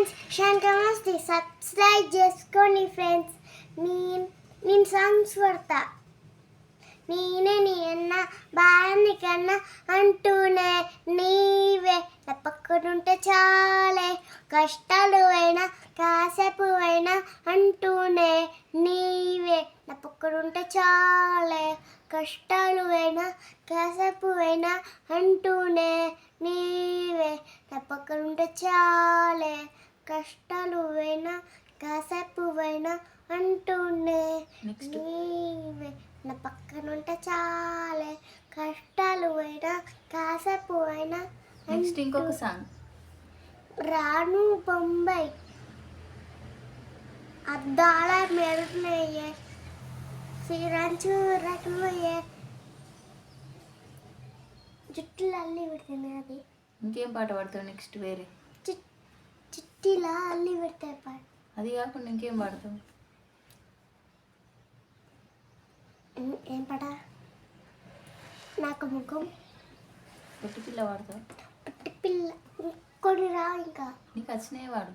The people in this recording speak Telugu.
ఫ్రెండ్స్ శాంతమస్తి సబ్స్క్రైబ్ చేసుకోండి ఫ్రెండ్స్. నేను సాంగ్స్ పడతా. నేనే నీ అన్న బాగుంది కన్నా అంటూనే నీవే నా పక్కనుంటే చాలే, కష్టాలు అయినా కాసేపు అయినా అంటూనే నీవే నా పక్కనుంటే చాలే, కష్టాలు అయినా కాసేపు అయినా అంటూనే నీవే నా పక్కనుంటే చాలే, కష్టాలు అయినా కాసేపు అయినా అంటూనే నీవే నా పక్కనుంటే చాలే, కష్టాలు అయినా కాసేపు అయినా. నెక్స్ట్ ఇంకొక సాంగ్. రాను బొంబాయి అద్దాల మెరుపులయ్యే శ్రీరాంచు రకమయ్యే జుట్టులు అల్లి పెడుతుంది. అది ఇంకేం పాట పాడతావు నెక్స్ట్? వేరే చిట్టిలా అల్లి పెడతాయి పాట. అది కాకుండా ఇంకేం పాడతావు? ఏం పాట? నాకు ముఖం పొట్టి పిల్ల పాడతావు? పుట్టి పిల్ల కొన్ని రా ఇంకా నీకు వచ్చినాయి వాడు.